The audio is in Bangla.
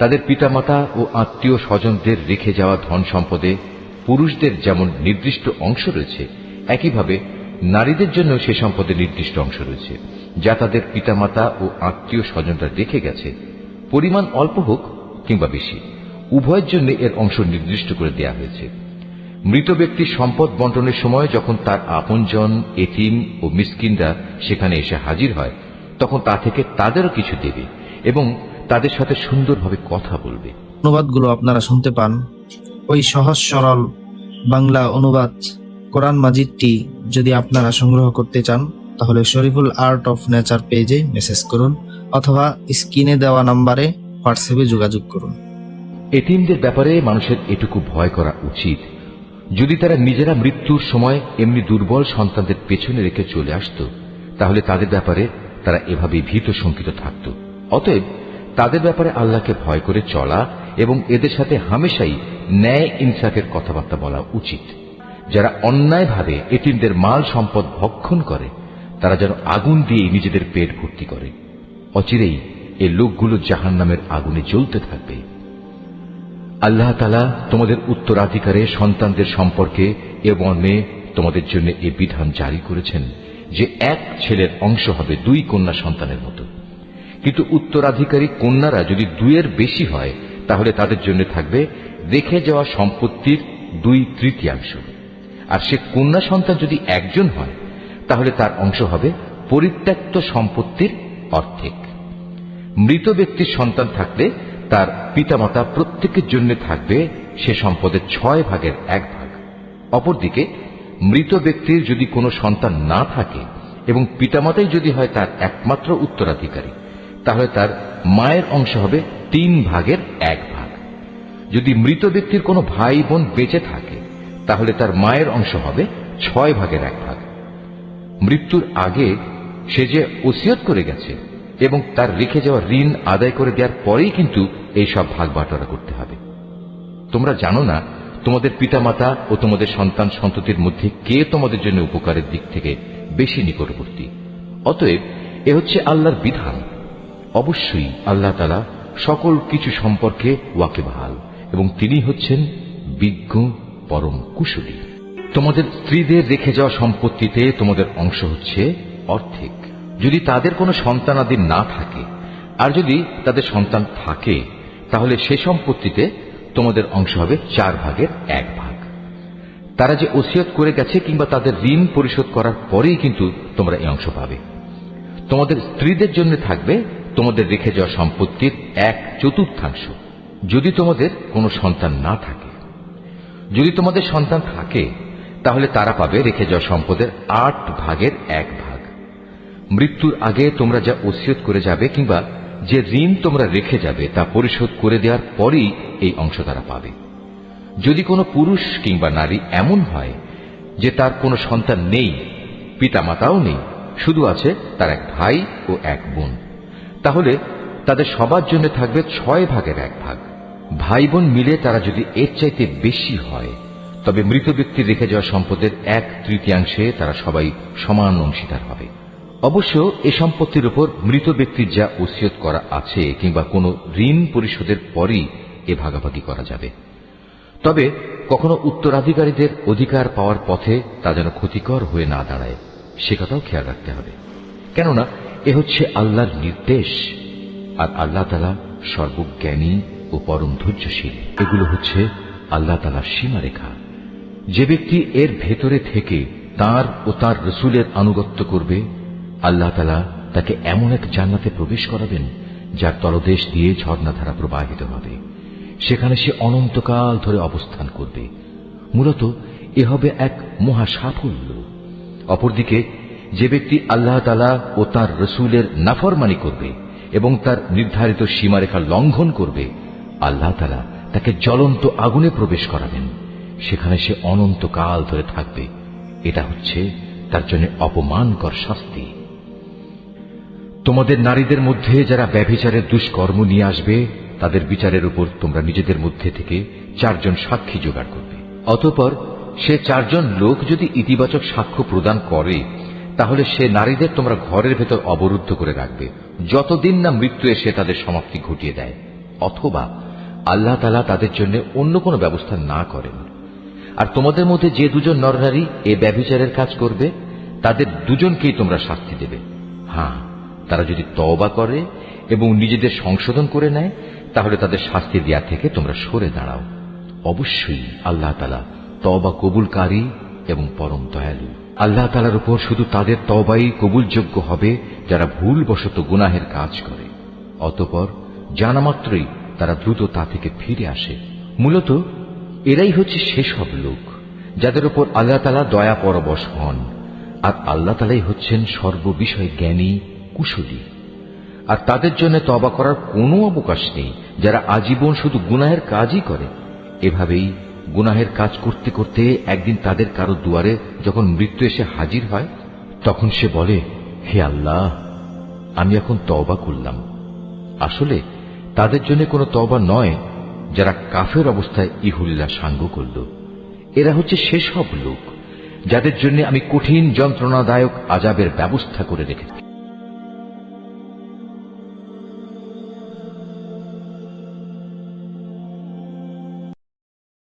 তাদের পিতামাতা ও আত্মীয় স্বজনদের রেখে যাওয়া ধন সম্পদে পুরুষদের যেমন নির্দিষ্ট অংশ রয়েছে, একইভাবে নারীদের জন্য সে সম্পদে নির্দিষ্ট অংশ রয়েছে যা তাদের পিতামাতা ও আত্মীয় স্বজনরা রেখে গেছে। পরিমাণ অল্প হোক কিংবা বেশি, উভয়ের জন্য এর অংশ নির্দিষ্ট করে দেয়া হয়েছে। মৃত ব্যক্তির সম্পদ বন্টনের সময় যখন তার আপনজন, এতিম ও মিসকিনরা সেখানে এসে হাজির হয়, তখন তা থেকে তাদেরও কিছু দেবে এবং তাদের সাথে সুন্দরভাবে কথা বলবে। অনুবাদগুলো আপনারা শুনতে পান। ওই সহজ সরল বাংলা অনুবাদ কোরআন মাজিদটি যদি আপনারা সংগ্রহ করতে চান, তাহলে শরীফুল আর্ট অফ নেচার পেজে মেসেজ করুন অথবা স্ক্রিনে দেওয়া নম্বরে হোয়াটসঅ্যাপে যোগাযোগ করুন। এতিমদের ব্যাপারে মানুষের এটুকু ভয় করা উচিত, যদি তারা নিজেরা মৃত্যুর সময় এমনি দুর্বল সন্তানদের পেছনে রেখে চলে আসত, তাহলে তাদের ব্যাপারে তারা এভাবে ভীত শঙ্কিত থাকত। অতএব তাদের ব্যাপারে আল্লাহকে ভয় করে চলা এবং এদের সাথে হামেশাই ন্যায় ইনসাফের কথাবার্তা বলা উচিত। যারা অন্যায়ভাবে এতিমদের মাল সম্পদ ভক্ষণ করে, তারা যেন আগুন দিয়ে নিজেদের পেট ভর্তি করে। অচিরেই এই লোকগুলো জাহান্নামের আগুনে জ্বলতে থাকবে। আল্লাহ তাআলা তোমাদের উত্তরাধিকারে সন্তানদের সম্পর্কে এ মর্মে তোমাদের জন্য এ বিধান জারি করেছেন যে এক ছেলের অংশ হবে 2 কন্যা সন্তানের মতো। কিন্তু উত্তরাধিকারী কন্যারা যদি 2-এর বেশি হয়, তাহলে তাদের জন্য থাকবে রেখে যাওয়া সম্পত্তির 2/3, আর সে কন্যা সন্তান যদি একজন হয়, তাহলে তার অংশ হবে পরিত্যক্ত সম্পত্তির অর্ধেক। মৃত ব্যক্তির সন্তান থাকলে তার পিতামাতা প্রত্যেকের জন্য থাকবে সে সম্পদের 6/1 অপরদিকে মৃত ব্যক্তির যদি কোনো সন্তান না থাকে এবং পিতামাতাই যদি হয় তার একমাত্র উত্তরাধিকারী, তাহলে তার মায়ের অংশ হবে 3/1। যদি মৃত ব্যক্তির কোনো ভাই বোন বেঁচে থাকে, তাহলে তার মায়ের অংশ হবে 6/1। মৃত্যুর আগে সে যে ওসিয়ত করে গেছে এবং তার রেখে যাওয়া ঋণ আদায় করে দেওয়ার পরেই কিন্তু এই সব ভাগ বাটোয়ারা করতে হবে। তোমরা জানো না তোমাদের পিতামাতা ও তোমাদের সন্তান সন্ততির মধ্যে কে তোমাদের জন্য উপকারের দিক থেকে বেশি নিকটবর্তী। অতএব এ হচ্ছে আল্লাহর বিধান। অবশ্যই আল্লাহ তাআলা সকল কিছু সম্পর্কে ওয়াকিবহাল এবং তিনি হচ্ছেন বিজ্ঞ, পরম কুশলী। তোমাদের স্ত্রীদের রেখে যাওয়া সম্পত্তিতে তোমাদের অংশ হচ্ছে অর্ধেক, যদি তাদের কোনো সন্তানাদি না থাকে, আর যদি তাদের সন্তান থাকে, তাহলে সে সম্পত্তিতে তোমাদের অংশ হবে 4/1। তারা যে ওসিয়ত করে গেছে কিংবা তাদের ঋণ পরিশোধ করার পরেই কিন্তু তোমরা এই অংশ পাবে। তোমাদের স্ত্রীদের জন্য থাকবে তোমাদের রেখে যাওয়া সম্পত্তির 1/4, যদি তোমাদের কোনো সন্তান না থাকে। যদি তোমাদের সন্তান থাকে, তাহলে তারা পাবে রেখে যাওয়া সম্পদের 8/1। মৃত্যুর আগে তোমরা যা ওসিয়ত করে যাবে কিংবা যে ঋণ তোমরা রেখে যাবে তা পরিশোধ করে দেওয়ার পরেই এই অংশ তারা পাবে। যদি কোনো পুরুষ কিংবা নারী এমন হয় যে তার কোনো সন্তান নেই, পিতামাতাও নেই, শুধু আছে তার এক ভাই ও এক বোন, তাহলে তাদের সবার জন্য থাকবে 6/1। ভাই বোন মিলে তারা যদি এর চাইতে বেশি হয়, তবে মৃত ব্যক্তির রেখে যাওয়া সম্পদের 1/3 তারা সবাই সমান অংশীদার হবে। অবশ্য এ সম্পত্তির উপর মৃত ব্যক্তির যা ওসিয়ত করা আছে কিংবা কোনো ঋণ পরিশোধের পরই এ ভাগাভাগি করা যাবে। তবে কখনো উত্তরাধিকারীদের অধিকার পাওয়ার পথে তা যেন ক্ষতিকর হয়ে না দাঁড়ায়, সে কথাও খেয়াল রাখতে হবে, কেননা এ হচ্ছে আল্লাহর নির্দেশ, আর আল্লাহ তাআলা সর্বজ্ঞানী ও পরম ধৈর্যশীল। এগুলো হচ্ছে আল্লাহ তাআলার সীমারেখা। যে ব্যক্তি এর ভেতরে থেকে তার ও তার রসুলের আনুগত্য করবে, আল্লাহ তাআলা তাকে এমন এক জান্নাতে প্রবেশ করাবেন যার তলদেশ দিয়ে ঝর্ণাধারা প্রবাহিত হবে। সেখানে সে অনন্তকাল ধরে অবস্থান করবে। মূলত এ হবে এক মহা সাফল্য। অপরদিকে যে ব্যক্তি আল্লাহ তাআলা ও তার রসুলের নাফরমানি করবে এবং তার নির্ধারিত সীমারেখা লঙ্ঘন করবে, আল্লাহ তাআলা তাকে জ্বলন্ত আগুনে প্রবেশ করাবেন। সেখানে সে অনন্তকাল ধরে থাকবে। এটা হচ্ছে তার জন্য অপমানকর শাস্তি। তোমাদের নারীদের মধ্যে যারা ব্যভিচারের দুষ্কর্ম নিয়ে আসবে, তাদের বিচারের উপর তোমরা নিজেদের মধ্যে থেকে 4 জন সাক্ষী জোগাড় করবে। অতঃপর সে 4 জন লোক যদি ইতিবাচক সাক্ষ্য প্রদান করে, তাহলে সে নারীদের তোমরা ঘরের ভেতর অবরুদ্ধ করে রাখবে, যতদিন না মৃত্যু এসে তাদের সমাপ্তি ঘটিয়ে দেয়। অথবা আল্লাহ তাআলা তাদের জন্য অন্য কোনো ব্যবস্থা না করেন। আর তোমাদের মধ্যে যে দুজন নরনারী এ ব্যভিচারের কাজ করবে তাদের দুজনকেই তোমরা শাস্তি দেবে। হ্যাঁ, তারা যদি তওবা করে এবং নিজেদের সংশোধন করে নেয় তাহলে তাদের শাস্তি দেয়া থেকে তোমরা সরে দাঁড়াও। অবশ্যই আল্লাহ তাআলা তওবা কবুলকারী এবং পরম দয়ালু। আল্লাহ তাআলার উপর শুধু তাদের তওবাই কবুলযোগ্য হবে যারা ভুলবশত গুনাহের কাজ করে, অতঃপর জানা মাত্রই তারা দ্রুত তা থেকে ফিরে আসে। মূলত এরাই হচ্ছে সেসব লোক যাদের উপর আল্লাহ তাআলা দয়া পরবশ হন, আর আল্লাহ তাআলাই হচ্ছেন সর্ববিষয়ে জ্ঞানী, কুশলী। আর তাদের জন্য তওবা করার কোনো অবকাশ নেই যারা আজীবন শুধু গুনাহের কাজই করে। এভাবেই গুনাহের কাজ করতে করতে একদিন তাদের কারো দুয়ারে যখন মৃত্যু এসে হাজির হয়, তখন সে বলে, হে আল্লাহ, আমি এখন তওবা করলাম। আসলে তাদের জন্য কোনো তওবা নয় যারা কাফের অবস্থায় ইহুল্লাহ সাঙ্গ করল। এরা হচ্ছে সেসব লোক যাদের জন্য আমি কঠিন যন্ত্রণাদায়ক আযাবের ব্যবস্থা করে রেখেছি।